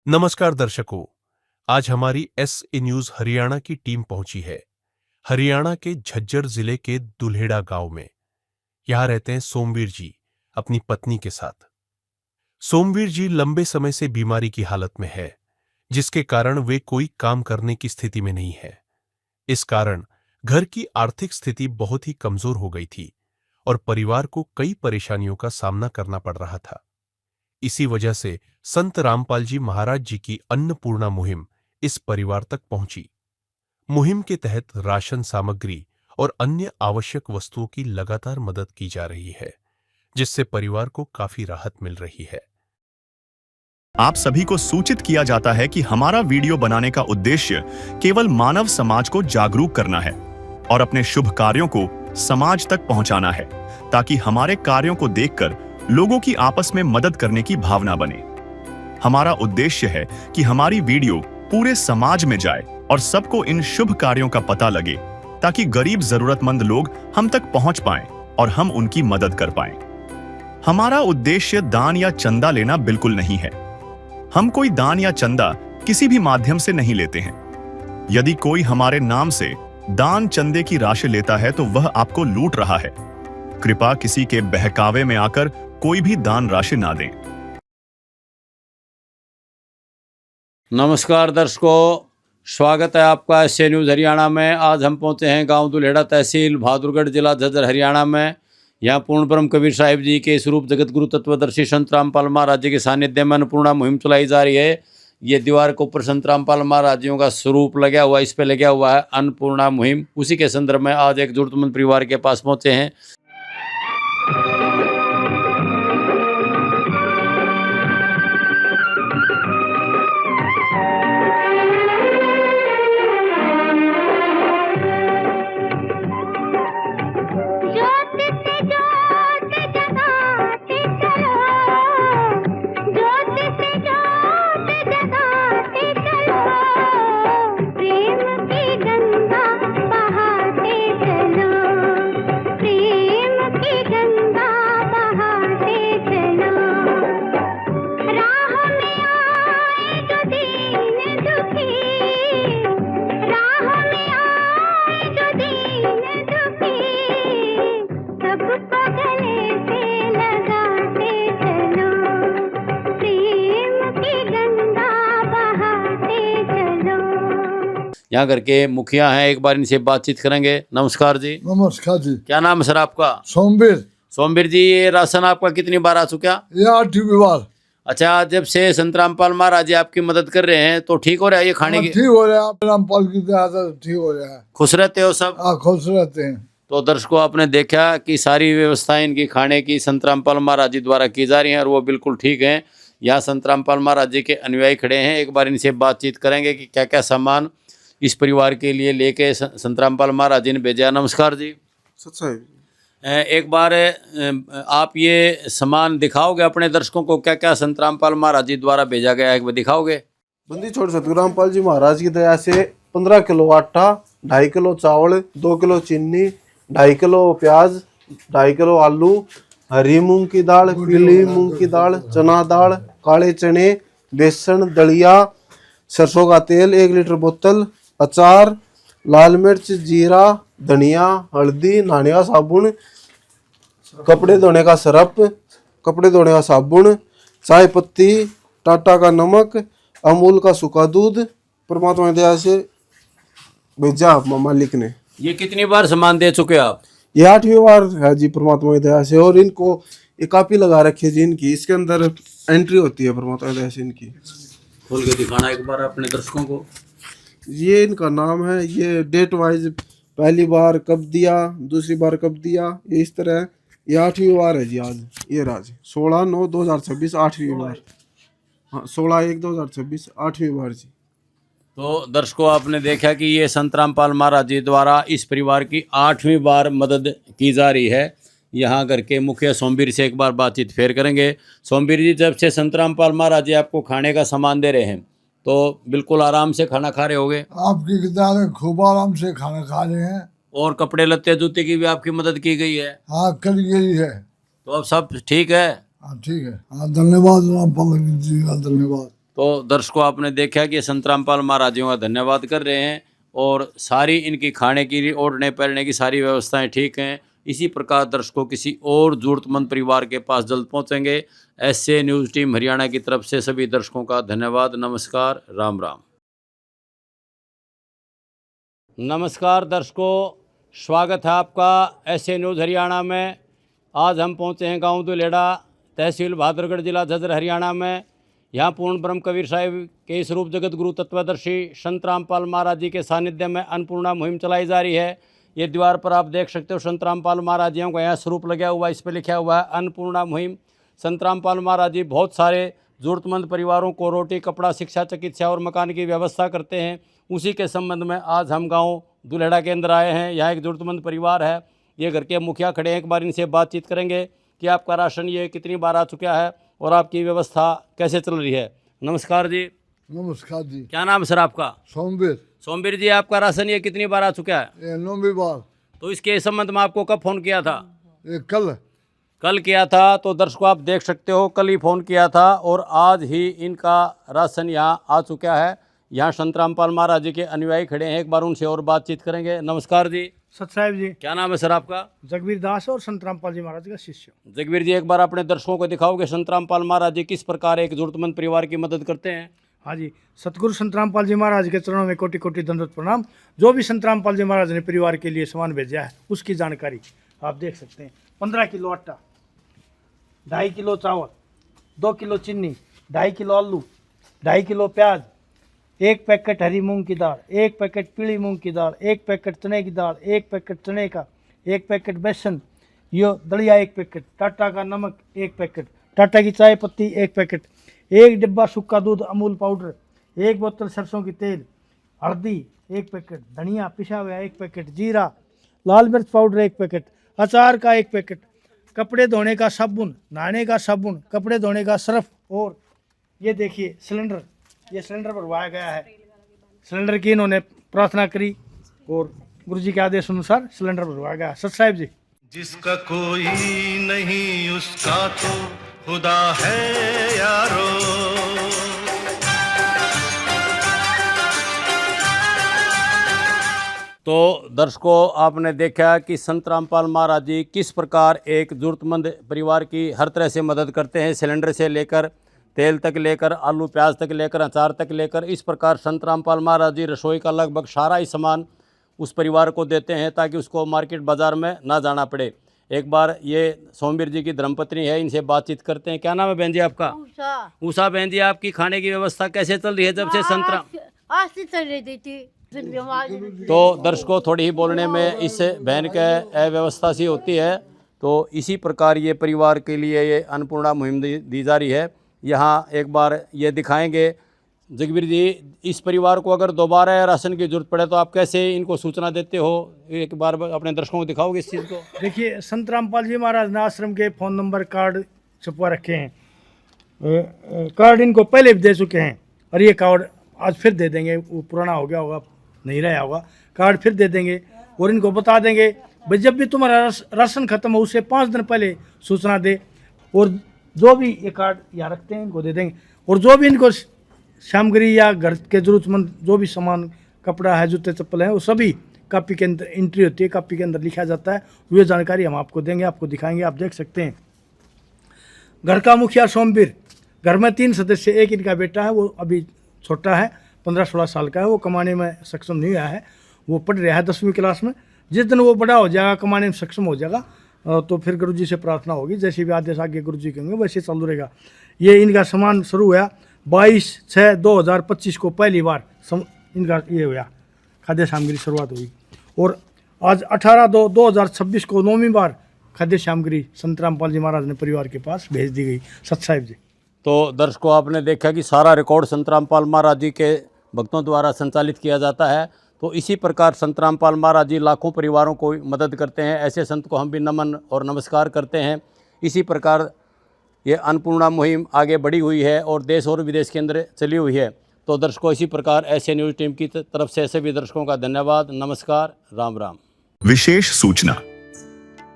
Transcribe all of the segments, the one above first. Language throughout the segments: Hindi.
नमस्कार दर्शकों, आज हमारी एस न्यूज हरियाणा की टीम पहुंची है हरियाणा के झज्जर जिले के दुल्हेड़ा गांव में। यहां रहते हैं सोमवीर जी अपनी पत्नी के साथ। सोमवीर जी लंबे समय से बीमारी की हालत में है, जिसके कारण वे कोई काम करने की स्थिति में नहीं है। इस कारण घर की आर्थिक स्थिति बहुत ही कमजोर हो गई थी और परिवार को कई परेशानियों का सामना करना पड़ रहा था। इसी वजह से संत रामपाल जी महाराज जी की अन्नपूर्णा मुहिम इस परिवार तक पहुंची। मुहिम के तहत राशन सामग्री और अन्य आवश्यक वस्तुओं की लगातार मदद की जा रही है, जिससे परिवार को काफी राहत मिल रही है। आप सभी को सूचित किया जाता है कि हमारा वीडियो बनाने का उद्देश्य केवल मानव समाज को जागरूक करना है और अपने शुभ कार्यों को समाज तक पहुंचाना है, ताकि हमारे कार्यों को देखकर लोगों की आपस में मदद करने की भावना बने। हमारा उद्देश्य है कि हमारी वीडियो पूरे समाज में जाए और सबको इन शुभ कार्यों का पता लगे, ताकि गरीब जरूरतमंद लोग हम तक पहुंच पाएं और हम उनकी मदद कर पाएं। हमारा उद्देश्य दान या चंदा लेना बिल्कुल नहीं है। हम कोई दान या चंदा किसी भी माध्यम से नहीं लेते हैं। यदि कोई हमारे नाम से दान चंदे की राशि लेता है तो वह आपको लूट रहा है। कृपया किसी के बहकावे में आकर कोई भी दान राशि ना दें। नमस्कार दर्शकों, स्वागत है आपका एस न्यूज़ हरियाणा में। आज हम पहुंचे हैं गांव दुल्हेड़ा, तहसील बहादुरगढ़, जिला झज्जर, हरियाणा में। यहाँ पूर्ण ब्रह्म कबीर साहिब जी के स्वरूप जगत गुरु तत्वदर्शी संत रामपाल महाराज जी के सानिध्य में अन्नपूर्णा मुहिम चलाई जा रही है। ये दीवार के ऊपर संत रामपाल महाराज जी का स्वरूप लगा हुआ है, इस पे लगा हुआ है अन्नपूर्णा मुहिम। उसी के संदर्भ में आज एक जरूरतमंद परिवार के पास पहुंचे हैं। यहाँ घर के मुखिया हैं, एक बार इनसे बातचीत करेंगे। नमस्कार जी। नमस्कार जी। क्या नाम है सर आपका? सोमवीर। सोमवीर जी, ये राशन आपका कितनी बार आ चुका? ये 8वीं बार। अच्छा, जब से संत रामपाल महाराज जी आपकी मदद कर रहे हैं तो ठीक हो रहा है ये खाने की? ठीक हो रहा है, रामपाल की दया से ठीक हो रहा है। खुश रहते हो सब? हाँ, खुश रहते हैं। तो दर्शकों, आपने देखा कि सारी व्यवस्थाएं इनकी खाने की संत रामपाल महाराज जी द्वारा की जा रही हैं और वो बिल्कुल ठीक हैं। यहाँ संत रामपाल महाराज जी के अनुयायी खड़े हैं, एक बार इनसे बातचीत करेंगे कि क्या क्या सामान इस परिवार के लिए लेके संत रामपाल महाराज जी ने भेजा। नमस्कार जी। एक बार आप ये सामान दिखाओगे अपने दर्शकों को, क्या क्या संत रामपाल महाराज जी द्वारा भेजा गया है, एक बार दिखाओगे? बंदी छोड़ सतगुरु रामपाल जी महाराज की दया से 15 किलो आटा, 2.5 किलो चावल, 2 किलो चीनी, 2.5 किलो प्याज, 2.5 किलो आलू, हरी मूंग की दाल, पीली मूंग की दाल, चना दाल, काले चने, बेसन, दलिया, सरसों का तेल, 1 लीटर बोतल, अचार, लाल मिर्च, जीरा, धनिया, हल्दी, नहाने का साबुन, कपड़े धोने का सरफ, कपड़े धोने का साबुन, चाय पत्ती, टाटा का नमक, अमूल का सूखा दूध परमात्मा की दया से भेजा मालिक ने। ये कितनी बार सामान दे चुके आप? ये 8वीं बार है जी परमात्मा की दया से। और इनको एक कॉपी लगा रखी है जी इनकी, इसके अंदर एंट्री होती है परमात्मा की दया से इनकी। खोल के दिखाना एक बार अपने दर्शकों को। ये इनका नाम है, ये डेट वाइज पहली बार कब दिया, दूसरी बार कब दिया, ये इस तरह। ये 8वीं बार है जी आज। ये राज 16/9/2026 8वीं बार। हाँ, 16/1/2026 8वीं बार जी। तो दर्शकों, आपने देखा कि ये संत रामपाल महाराज जी द्वारा इस परिवार की 8वीं बार मदद की जा रही है। यहाँ घर के मुखिया सोमवीर से एक बार बातचीत फेर करेंगे। सोमवीर जी, जब से संत रामपाल महाराज जी आपको खाने का सामान दे रहे हैं तो बिल्कुल आराम से खाना खा रहे होगे? आपकी किताबें खूब आराम से खाना खा रहे हैं। और कपड़े लत्ते जूते की भी आपकी मदद की गई है? हाँ, करी गई है। तो अब सब ठीक है? हाँ, ठीक है। हाँ, धन्यवाद रामपाल जी का, धन्यवाद। तो दर्शकों आपने देखा कि संत रामपाल महाराज जी का धन्यवाद कर रहे हैं और सारी इनकी खाने की ओढ़ने पहनने की सारी व्यवस्थाएं ठीक हैं। इसी प्रकार दर्शकों किसी और जरूरतमंद परिवार के पास जल्द पहुंचेंगे। ऐसे न्यूज़ टीम हरियाणा की तरफ से सभी दर्शकों का धन्यवाद। नमस्कार, राम राम। नमस्कार दर्शकों, स्वागत है आपका ऐसे न्यूज़ हरियाणा में। आज हम पहुंचे हैं गांव दुलेड़ा, तहसील बहादुरगढ़, जिला झज्जर, हरियाणा में। यहाँ पूर्ण ब्रह्म कबीर साहिब के स्वरूप जगत गुरु तत्वदर्शी संत रामपाल महाराज जी के सानिध्य में अन्नपूर्णा मुहिम चलाई जा रही है। ये दीवार पर आप देख सकते हो संत रामपाल महाराज जी का यहाँ स्वरूप लगा हुआ है, इस पर लिखा हुआ है अन्नपूर्णा मुहिम। संत रामपाल महाराज जी बहुत सारे ज़रूरतमंद परिवारों को रोटी, कपड़ा, शिक्षा, चिकित्सा और मकान की व्यवस्था करते हैं। उसी के संबंध में आज हम गाँव दुलेड़ा के अंदर आए हैं। यहाँ एक ज़रूरतमंद परिवार है, ये घर के मुखिया खड़े हैं। एक बार इनसे बातचीत करेंगे कि आपका राशन ये कितनी बार आ चुका है और आपकी व्यवस्था कैसे चल रही है। नमस्कार जी। नमस्कार जी। क्या नाम है सर आपका? सोमवीर। सोमवीर जी, आपका राशन ये कितनी बार आ चुका है? ये 9वीं बार। तो इसके संबंध में आपको कब फ़ोन किया था? ये कल किया था। तो दर्शकों आप देख सकते हो, कल ही फ़ोन किया था और आज ही इनका राशन यहाँ आ चुका है। यहाँ संत रामपाल महाराज जी के अनुयायी खड़े हैं, एक बार उनसे और बातचीत करेंगे। नमस्कार जी। सत साहिब जी। क्या नाम है सर आपका? जगबीर दास और संत रामपाल जी महाराज का शिष्य। जगबीर जी, एक बार अपने दर्शकों को दिखाओगे संत रामपाल महाराज जी किस प्रकार एक जरूरतमंद परिवार की मदद करते हैं? हाँ जी, सतगुरु संत रामपाल जी महाराज के चरणों में कोटि कोटि दंडवत प्रणाम। जो भी संत रामपाल जी महाराज ने परिवार के लिए सामान भेजा है उसकी जानकारी आप देख सकते हैं। 15 किलो आटा, 2.5 किलो चावल, 2 किलो चीनी, 2.5 किलो आलू, 2.5 किलो प्याज, 1 पैकेट हरी मूंग की दाल, 1 पैकेट पीली मूंग की दाल, 1 पैकेट चने की दाल, 1 पैकेट चने का, 1 पैकेट बेसन, यो दलिया 1 पैकेट, टाटा का नमक 1 पैकेट, टाटा की चाय पत्ती 1 पैकेट, 1 डिब्बा सूखा दूध अमूल पाउडर, 1 बोतल सरसों की तेल, हल्दी 1 पैकेट, धनिया पिसा हुआ 1 पैकेट, जीरा, लाल मिर्च पाउडर 1 पैकेट, अचार का 1 पैकेट, कपड़े धोने का साबुन, नहाने का साबुन, कपड़े धोने का सर्फ, और ये देखिए सिलेंडर, ये सिलेंडर भरवाया गया है। सिलेंडर की इन्होंने प्रार्थना करी और गुरु जी के आदेश अनुसार सिलेंडर भरवाया गया। सत साहिब जी। जिसका कोई नहीं उसका तो खुदा है यारो। तो दर्शकों आपने देखा कि संत रामपाल महाराज जी किस प्रकार एक ज़रूरतमंद परिवार की हर तरह से मदद करते हैं, सिलेंडर से लेकर तेल तक लेकर, आलू प्याज तक लेकर, अचार तक लेकर। इस प्रकार संत रामपाल महाराज जी रसोई का लगभग सारा ही सामान उस परिवार को देते हैं ताकि उसको मार्केट बाज़ार में ना जाना पड़े। एक बार ये सोमवीर जी की धर्मपत्नी है, इनसे बातचीत करते हैं। क्या नाम है बहन जी आपका? उषा बहन जी, आपकी खाने की व्यवस्था कैसे चल रही है जब से संत तो दर्शकों थोड़ी ही बोलने में इस बहन के अव्यवस्था सी होती है। तो इसी प्रकार ये परिवार के लिए ये अन्नपूर्णा मुहिम दी जा रही है। यहाँ एक बार ये दिखाएंगे। जगबीर जी, इस परिवार को अगर दोबारा राशन की जरूरत पड़े तो आप कैसे इनको सूचना देते हो? एक बार अपने दर्शकों को दिखाओगे इस चीज़ को? देखिए, संत रामपाल जी महाराज ने आश्रम के फ़ोन नंबर कार्ड छपवा रखे हैं। कार्ड इनको पहले भी दे चुके हैं और ये कार्ड आज फिर दे देंगे। वो पुराना हो गया होगा, नहीं रहा होगा, कार्ड फिर दे देंगे और इनको बता देंगे भाई जब भी तुम्हारा राशन खत्म हो उससे 5 दिन पहले सूचना दे। और जो भी ये कार्ड यहाँ रखते हैं इनको दे देंगे। और जो भी इनको सामग्री या घर के जरूरतमंद जो भी सामान, कपड़ा है, जूते चप्पल है, वो सभी कापी के अंदर एंट्री होती है, कापी के अंदर लिखा जाता है। वो जानकारी हम आपको देंगे, आपको दिखाएंगे। आप देख सकते हैं घर का मुखिया सोमवीर, घर में 3 सदस्य, एक इनका बेटा है, वो अभी छोटा है, 15-16 साल का है, वो कमाने में सक्षम नहीं हुआ है, वो पढ़ रहा है 10वीं क्लास में। जिस दिन वो बड़ा हो जाएगा, कमाने में सक्षम हो जाएगा, तो फिर गुरु जी से प्रार्थना होगी, जैसे भी आदेश आगे गुरु जी कहेंगे वैसे चालू रहेगा। ये इनका सामान शुरू हुआ 22/6/2025 को पहली बार इनका ये हुआ, खाद्य सामग्री शुरुआत हुई। और आज 18/2/2026 को 9वीं बार खाद्य सामग्री संत रामपाल जी महाराज ने परिवार के पास भेज दी गई। सत साहिब जी। तो दर्शकों आपने देखा कि सारा रिकॉर्ड संत रामपाल महाराज जी के भक्तों द्वारा संचालित किया जाता है। तो इसी प्रकार संत रामपाल महाराज जी लाखों परिवारों को मदद करते हैं। ऐसे संत को हम भी नमन और नमस्कार करते हैं। इसी प्रकार ये अन्नपूर्णा मुहिम आगे बढ़ी हुई है और देश और विदेश के अंदर चली हुई है। तो दर्शकों इसी प्रकार ऐसे न्यूज़ टीम की तरफ से सभी दर्शकों का धन्यवाद, नमस्कार, राम राम। विशेष सूचना,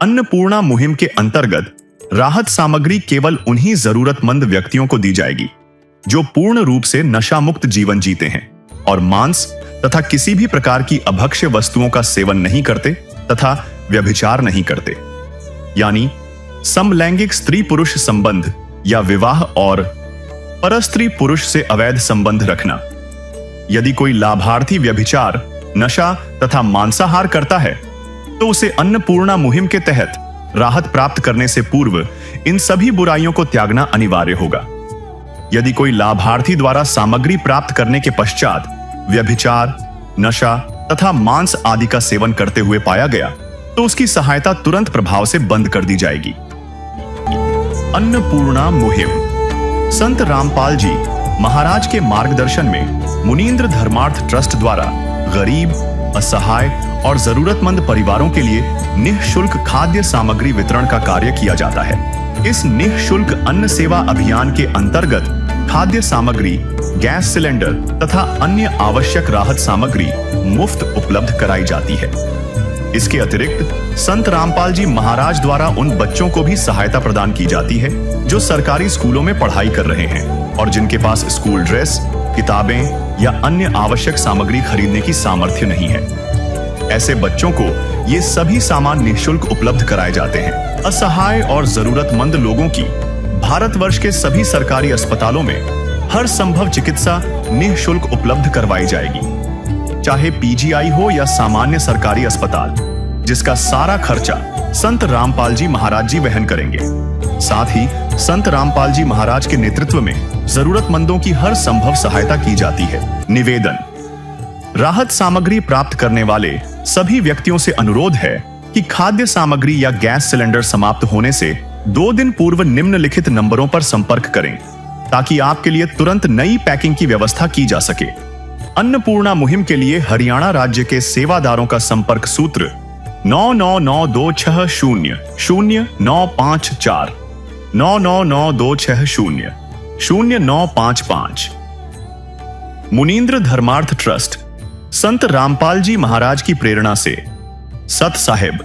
अन्नपूर्णा मुहिम के अंतर्गत राहत सामग्री केवल उन्हीं जरूरतमंद व्यक्तियों को दी जाएगी जो पूर्ण रूप से नशा मुक्त जीवन जीते हैं और मांस तथा किसी भी प्रकार की अभक्ष्य वस्तुओं का सेवन नहीं करते तथा व्यभिचार नहीं करते, यानी समलैंगिक स्त्री पुरुष संबंध या विवाह और परस्त्री पुरुष से अवैध संबंध रखना। यदि कोई लाभार्थी व्यभिचार, नशा तथा मांसाहार करता है तो उसे अन्नपूर्णा मुहिम के तहत राहत प्राप्त करने से पूर्व इन सभी बुराइयों को त्यागना अनिवार्य होगा। यदि कोई लाभार्थी द्वारा सामग्री प्राप्त करने के पश्चात व्यभिचार, नशा तथा मांस आदि का सेवन करते हुए पाया गया तो उसकी सहायता तुरंत प्रभाव से बंद कर दी जाएगी। अन्नपूर्णा मुहिम। संत रामपाल जी महाराज के मार्गदर्शन में मुनींद्र धर्मार्थ ट्रस्ट द्वारा गरीब, असहाय और जरूरतमंद परिवारों के लिए निःशुल्क खाद्य सामग्री वितरण का कार्य किया जाता है। इस निःशुल्क अन्न सेवा अभियान के अंतर्गत खाद्य सामग्री, गैस सिलेंडर तथा अन्य आवश्यक राहत सामग्री मुफ्त उपलब्ध कराई जाती है। इसके अतिरिक्त संत रामपाल जी महाराज द्वारा उन बच्चों को भी सहायता प्रदान की जाती है जो सरकारी स्कूलों में पढ़ाई कर रहे हैं और जिनके पास स्कूल ड्रेस, किताबें या अन्य आवश्यक सामग्री खरीदने की सामर्थ्य नहीं है। ऐसे बच्चों को ये सभी सामान निःशुल्क उपलब्ध कराए जाते हैं। असहाय और जरूरतमंद लोगों की भारतवर्ष के सभी सरकारी अस्पतालों में हर संभव चिकित्सा निःशुल्क उपलब्ध करवाई जाएगी, चाहे पीजीआई हो या सामान्य सरकारी अस्पताल, जिसका सारा खर्चा संत रामपाल जी महाराज जी वहन करेंगे। साथ ही संत रामपाल जी महाराज के नेतृत्व में जरूरतमंदों की हर संभव सहायता की जाती है। निवेदन। राहत सामग्री प्राप्त करने वाले सभी व्यक्तियों से अनुरोध है कि खाद्य सामग्री या गैस सिलेंडर समाप्त होने से 2 दिन पूर्व निम्नलिखित नंबरों पर संपर्क करें ताकि आपके लिए तुरंत नई पैकिंग की व्यवस्था की जा सके। अन्नपूर्णा मुहिम के लिए हरियाणा राज्य के सेवादारों का संपर्क सूत्र 9992600954 9992600955। मुनींद्र धर्मार्थ ट्रस्ट संत रामपाल जी महाराज की प्रेरणा से सत साहिब